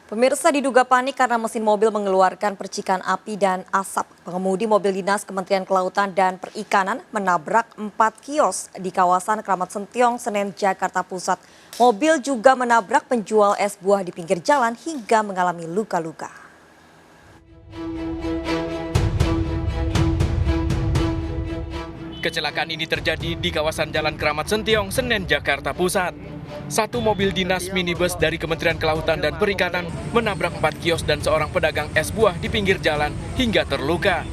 Pemirsa diduga panik karena mesin mobil mengeluarkan percikan api dan asap. Pengemudi mobil dinas Kementerian Kelautan dan Perikanan menabrak 4 kios di kawasan Kramat Sentiong, Senen, Jakarta Pusat. Mobil juga menabrak penjual es buah di pinggir jalan hingga mengalami luka-luka. Kecelakaan ini terjadi di kawasan Jalan Kramat Sentiong, Senen, Jakarta Pusat. Satu mobil dinas minibus dari Kementerian Kelautan dan Perikanan menabrak 4 kios dan seorang pedagang es buah di pinggir jalan hingga terluka.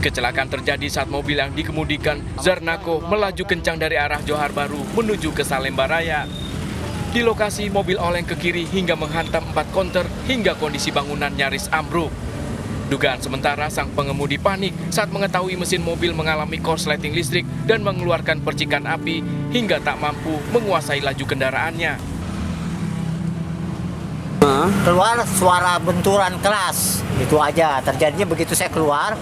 Kecelakaan terjadi saat mobil yang dikemudikan Zarnako melaju kencang dari arah Johar Baru menuju ke Salemba Raya. Di lokasi mobil oleng ke kiri hingga menghantam 4 konter hingga kondisi bangunan nyaris ambruk. Dugaan sementara sang pengemudi panik saat mengetahui mesin mobil mengalami korsleting listrik dan mengeluarkan percikan api hingga tak mampu menguasai laju kendaraannya. Keluar suara benturan keras, itu aja. Terjadinya begitu saya keluar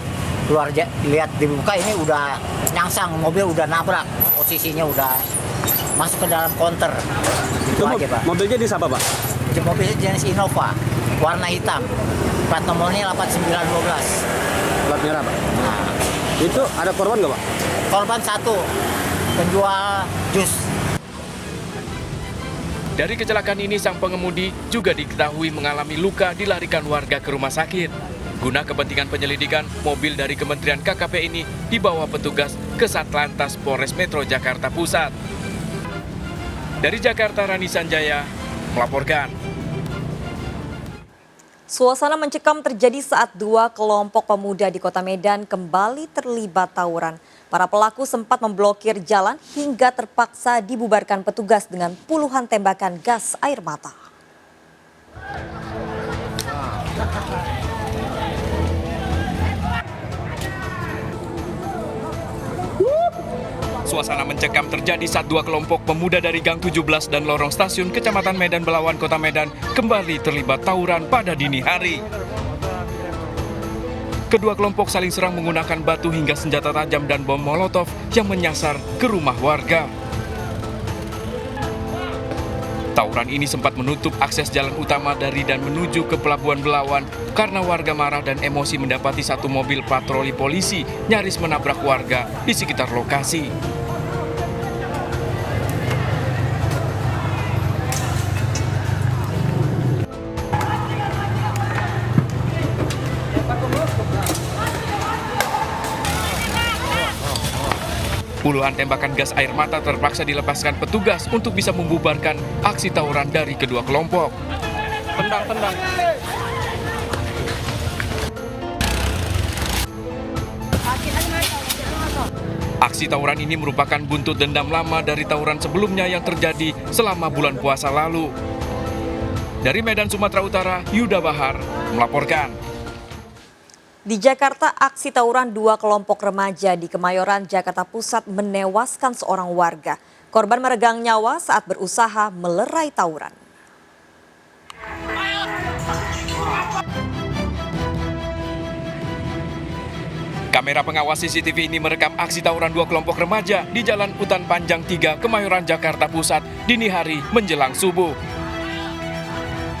lihat dibuka ini udah nyangsang, mobil udah nabrak, posisinya udah masuk ke dalam konter. Itu aja, Pak. Mobilnya jenis apa, Pak? Mobilnya jenis Innova, warna hitam. Plat nomornya 8912. Plat merah, Pak. Nah, Itu ada korban nggak, Pak? korban 1, penjual jus. Dari kecelakaan ini sang pengemudi juga diketahui mengalami luka dilarikan warga ke rumah sakit. Guna kepentingan penyelidikan, mobil dari Kementerian KKP ini dibawa petugas ke Satlantas Polres Metro Jakarta Pusat. Dari Jakarta, Rani Sanjaya melaporkan. Suasana mencekam terjadi saat 2 kelompok pemuda di Kota Medan kembali terlibat tawuran. Para pelaku sempat memblokir jalan hingga terpaksa dibubarkan petugas dengan puluhan tembakan gas air mata. Suasana mencekam terjadi saat 2 kelompok pemuda dari Gang 17 dan Lorong Stasiun Kecamatan Medan Belawan, Kota Medan kembali terlibat tawuran pada dini hari. Kedua kelompok saling serang menggunakan batu hingga senjata tajam dan bom molotov yang menyasar ke rumah warga. Tawuran ini sempat menutup akses jalan utama dari dan menuju ke Pelabuhan Belawan karena warga marah dan emosi mendapati satu mobil patroli polisi nyaris menabrak warga di sekitar lokasi. Puluhan tembakan gas air mata terpaksa dilepaskan petugas untuk bisa membubarkan aksi tawuran dari kedua kelompok. Tendang. Aksi tawuran ini merupakan buntut dendam lama dari tawuran sebelumnya yang terjadi selama bulan puasa lalu. Dari Medan, Sumatera Utara, Yuda Bahar melaporkan. Di Jakarta, aksi tawuran 2 kelompok remaja di Kemayoran, Jakarta Pusat menewaskan seorang warga. Korban meregang nyawa saat berusaha melerai tawuran. Kamera pengawas CCTV ini merekam aksi tawuran 2 kelompok remaja di Jalan Utan Panjang 3, Kemayoran, Jakarta Pusat, dini hari menjelang subuh.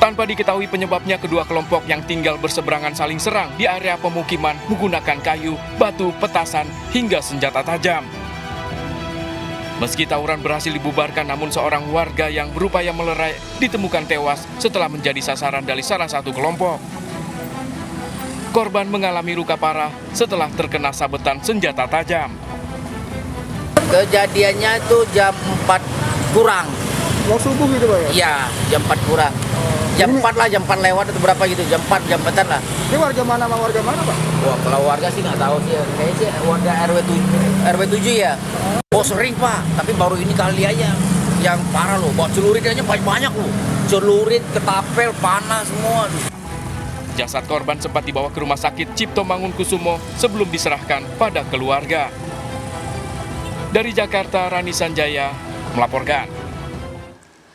Tanpa diketahui penyebabnya, kedua kelompok yang tinggal berseberangan saling serang di area pemukiman menggunakan kayu, batu, petasan, hingga senjata tajam. Meski tawuran berhasil dibubarkan, namun seorang warga yang berupaya melerai ditemukan tewas setelah menjadi sasaran dari salah satu kelompok. Korban mengalami luka parah setelah terkena sabetan senjata tajam. Kejadiannya itu jam 4 kurang. Mau subuh gitu, Pak, ya? Iya, jam 4 kurang. Jam 4 lah, jam 4 lewat atau berapa gitu. Jam 4, jam 4 lah. Ini warga mana sama warga mana, Pak? Wah, kalau warga sih nggak tahu sih. Kayaknya sih warga RW7 ya. Oh sering, Pak. Tapi baru ini kali aja. Yang parah loh. Bawa celurit aja banyak loh. Celurit, ketapel, panah semua. Jasad korban sempat dibawa ke Rumah Sakit Cipto Mangunkusumo sebelum diserahkan pada keluarga. Dari Jakarta, Rani Sanjaya melaporkan.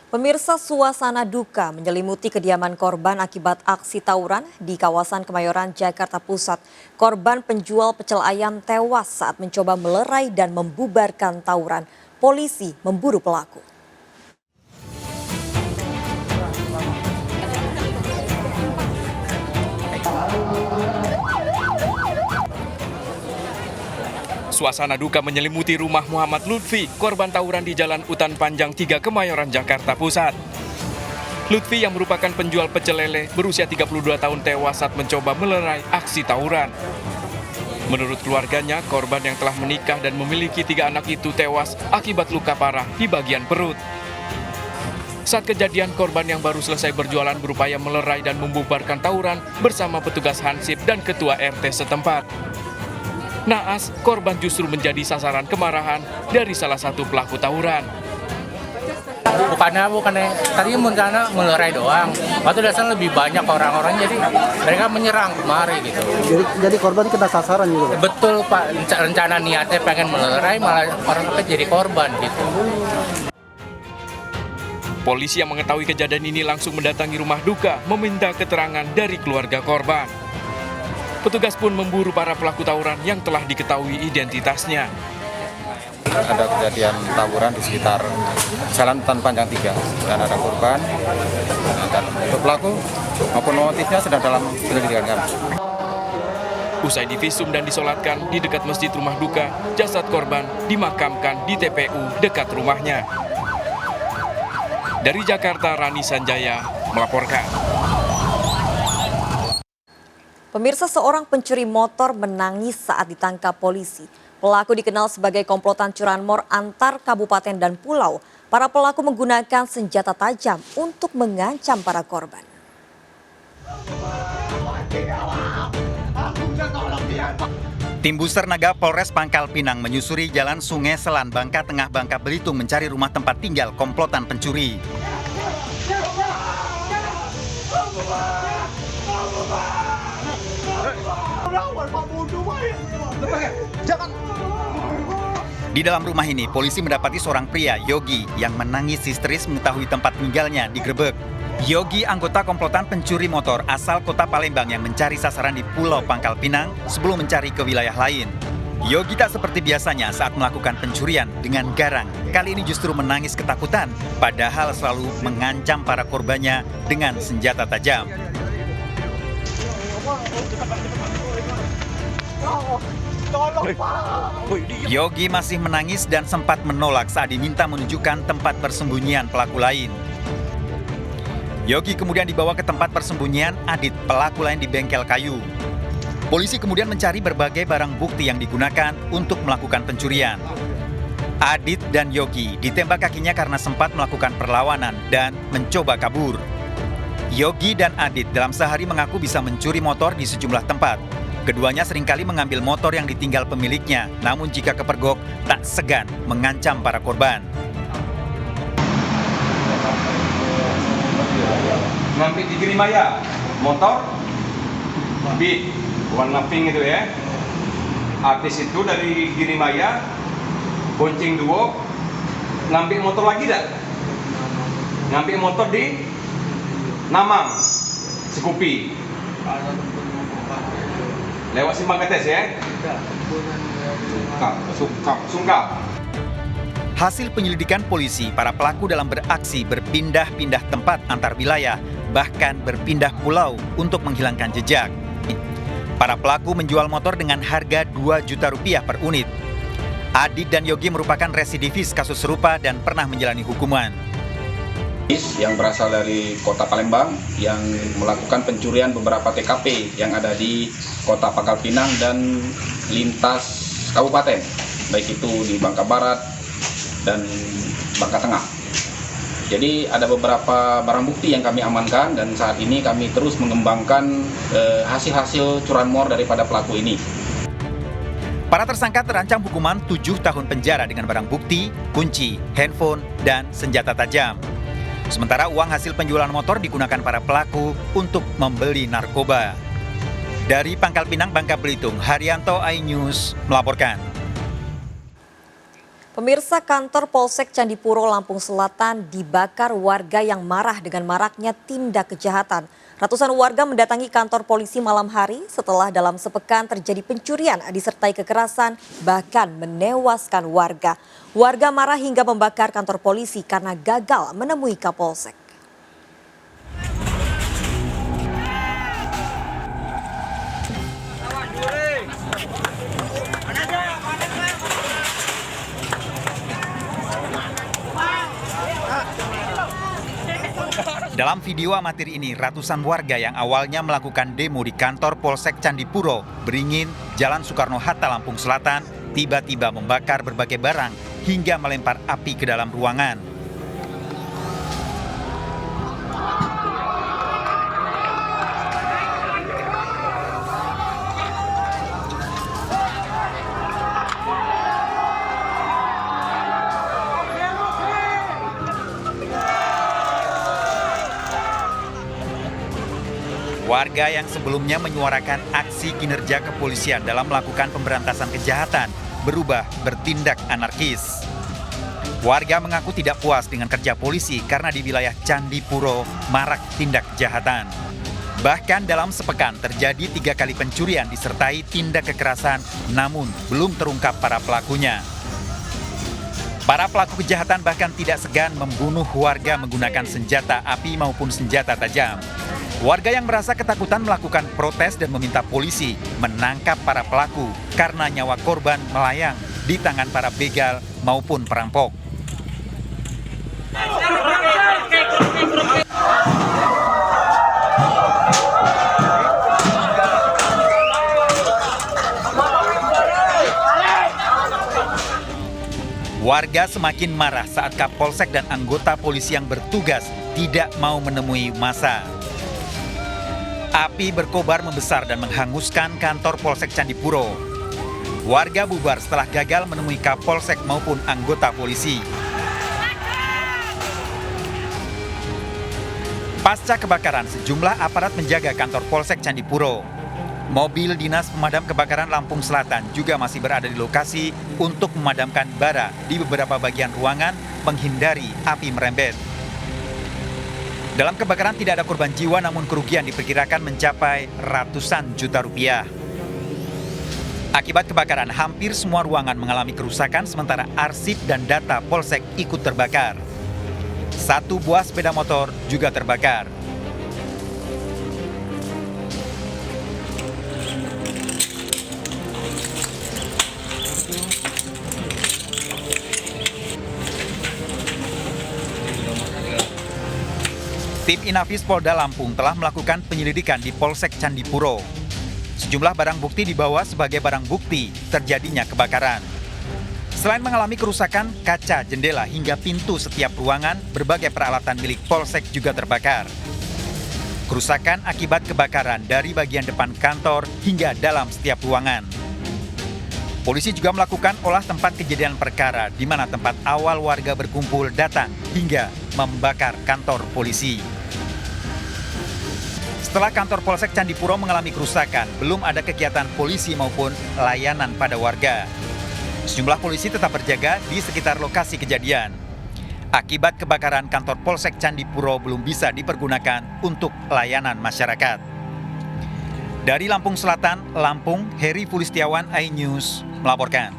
Pemirsa, suasana duka menyelimuti kediaman korban akibat aksi tawuran di kawasan Kemayoran, Jakarta Pusat. Korban penjual pecel ayam tewas saat mencoba melerai dan membubarkan tawuran. Polisi memburu pelaku. Suasana duka menyelimuti rumah Muhammad Lutfi, korban tawuran di Jalan Utan Panjang 3 Kemayoran, Jakarta Pusat. Lutfi yang merupakan penjual pecel lele berusia 32 tahun tewas saat mencoba melerai aksi tawuran. Menurut keluarganya, korban yang telah menikah dan memiliki 3 anak itu tewas akibat luka parah di bagian perut. Saat kejadian, korban yang baru selesai berjualan berupaya melerai dan membubarkan tawuran bersama petugas Hansip dan ketua RT setempat. Naas, korban justru menjadi sasaran kemarahan dari salah satu pelaku tawuran. Bukannya tadi rencana melerai doang. Waktu dasar lebih banyak orang-orang, jadi mereka menyerang kemari gitu. Jadi korban kena sasaran gitu, Pak? Betul Pak, rencana niatnya pengen melerai malah orang jadi korban gitu. Polisi yang mengetahui kejadian ini langsung mendatangi rumah duka meminta keterangan dari keluarga korban. Petugas pun memburu para pelaku tawuran yang telah diketahui identitasnya. Ada kejadian tawuran di sekitar Jalan Utan Panjang 3 dan ada korban. Dan untuk pelaku maupun motifnya sedang dalam penyelidikan kami. Usai divisum dan disolatkan di dekat masjid rumah duka, jasad korban dimakamkan di TPU dekat rumahnya. Dari Jakarta, Rani Sanjaya melaporkan. Pemirsa, seorang pencuri motor menangis saat ditangkap polisi. Pelaku dikenal sebagai komplotan curanmor antar kabupaten dan pulau. Para pelaku menggunakan senjata tajam untuk mengancam para korban. Tim Buser Naga Polres Pangkal Pinang menyusuri jalan Sungai Selan, Bangka Tengah, Bangka Belitung mencari rumah tempat tinggal komplotan pencuri. Di dalam rumah ini, polisi mendapati seorang pria, Yogi, yang menangis histeris mengetahui tempat tinggalnya digerebek. Yogi anggota komplotan pencuri motor asal kota Palembang yang mencari sasaran di Pulau Pangkal Pinang sebelum mencari ke wilayah lain. Yogi tak seperti biasanya saat melakukan pencurian dengan garang. Kali ini justru menangis ketakutan, padahal selalu mengancam para korbannya dengan senjata tajam. Yogi masih menangis dan sempat menolak saat diminta menunjukkan tempat persembunyian pelaku lain. Yogi kemudian dibawa ke tempat persembunyian Adit, pelaku lain di bengkel kayu. Polisi kemudian mencari berbagai barang bukti yang digunakan untuk melakukan pencurian. Adit dan Yogi ditembak kakinya karena sempat melakukan perlawanan dan mencoba kabur. Yogi dan Adit dalam sehari mengaku bisa mencuri motor di sejumlah tempat. Keduanya seringkali mengambil motor yang ditinggal pemiliknya, namun jika kepergok, tak segan mengancam para korban. Ngambil di Girimaya, motor, Beat, warna pink itu ya. Artis itu dari Girimaya, bonceng duo, ngambil motor lagi dah. Ngambil motor di Namang, Sekupi. Lewat Simpang Ketes ya. Sungkap. Hasil penyelidikan polisi, para pelaku dalam beraksi berpindah-pindah tempat antar wilayah, bahkan berpindah pulau untuk menghilangkan jejak. Para pelaku menjual motor dengan harga Rp2 juta per unit. Adit dan Yogi merupakan residivis kasus serupa dan pernah menjalani hukuman. Yang berasal dari kota Palembang yang melakukan pencurian beberapa TKP yang ada di kota Pangkal Pinang dan lintas kabupaten, baik itu di Bangka Barat dan Bangka Tengah. Jadi ada beberapa barang bukti yang kami amankan dan saat ini kami terus mengembangkan hasil-hasil curanmor daripada pelaku ini. Para tersangka terancam hukuman 7 tahun penjara dengan barang bukti, kunci, handphone, dan senjata tajam. Sementara uang hasil penjualan motor digunakan para pelaku untuk membeli narkoba. Dari Pangkal Pinang, Bangka Belitung, Haryanto, iNews melaporkan. Pemirsa, kantor Polsek Candipuro, Lampung Selatan dibakar warga yang marah dengan maraknya tindak kejahatan. Ratusan warga mendatangi kantor polisi malam hari setelah dalam sepekan terjadi pencurian disertai kekerasan, bahkan menewaskan warga. Warga marah hingga membakar kantor polisi karena gagal menemui Kapolsek. Dalam video amatir ini, ratusan warga yang awalnya melakukan demo di kantor Polsek Candipuro, Beringin, Jalan Soekarno-Hatta, Lampung Selatan, tiba-tiba membakar berbagai barang hingga melempar api ke dalam ruangan. Warga yang sebelumnya menyuarakan aksi kinerja kepolisian dalam melakukan pemberantasan kejahatan berubah bertindak anarkis. Warga mengaku tidak puas dengan kerja polisi karena di wilayah Candipuro marak tindak kejahatan. Bahkan dalam sepekan terjadi 3 kali pencurian disertai tindak kekerasan, namun belum terungkap para pelakunya. Para pelaku kejahatan bahkan tidak segan membunuh warga menggunakan senjata api maupun senjata tajam. Warga yang merasa ketakutan melakukan protes dan meminta polisi menangkap para pelaku karena nyawa korban melayang di tangan para begal maupun perampok. Warga semakin marah saat Kapolsek dan anggota polisi yang bertugas tidak mau menemui massa. Api berkobar membesar dan menghanguskan kantor Polsek Candipuro. Warga bubar setelah gagal menemui Kapolsek maupun anggota polisi. Pasca kebakaran, sejumlah aparat menjaga kantor Polsek Candipuro. Mobil Dinas Pemadam Kebakaran Lampung Selatan juga masih berada di lokasi untuk memadamkan bara di beberapa bagian ruangan menghindari api merembet. Dalam kebakaran tidak ada korban jiwa, namun kerugian diperkirakan mencapai ratusan juta rupiah. Akibat kebakaran, hampir semua ruangan mengalami kerusakan, sementara arsip dan data Polsek ikut terbakar. 1 buah sepeda motor juga terbakar. Tim Inafis Polda Lampung telah melakukan penyelidikan di Polsek Candipuro. Sejumlah barang bukti dibawa sebagai barang bukti terjadinya kebakaran. Selain mengalami kerusakan, kaca, jendela, hingga pintu setiap ruangan, berbagai peralatan milik Polsek juga terbakar. Kerusakan akibat kebakaran dari bagian depan kantor hingga dalam setiap ruangan. Polisi juga melakukan olah tempat kejadian perkara, di mana tempat awal warga berkumpul datang hingga membakar kantor polisi. Setelah kantor Polsek Candipuro mengalami kerusakan, belum ada kegiatan polisi maupun layanan pada warga. Sejumlah polisi tetap berjaga di sekitar lokasi kejadian. Akibat kebakaran, kantor Polsek Candipuro belum bisa dipergunakan untuk layanan masyarakat. Dari Lampung Selatan, Lampung, Heri Fulistiawan, iNews melaporkan.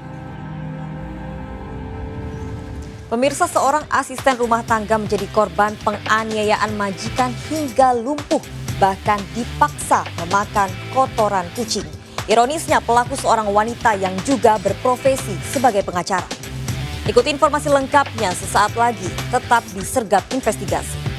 Pemirsa, seorang asisten rumah tangga menjadi korban penganiayaan majikan hingga lumpuh, bahkan dipaksa memakan kotoran kucing. Ironisnya, pelaku seorang wanita yang juga berprofesi sebagai pengacara. Ikuti informasi lengkapnya sesaat lagi, tetap di Sergap Investigasi.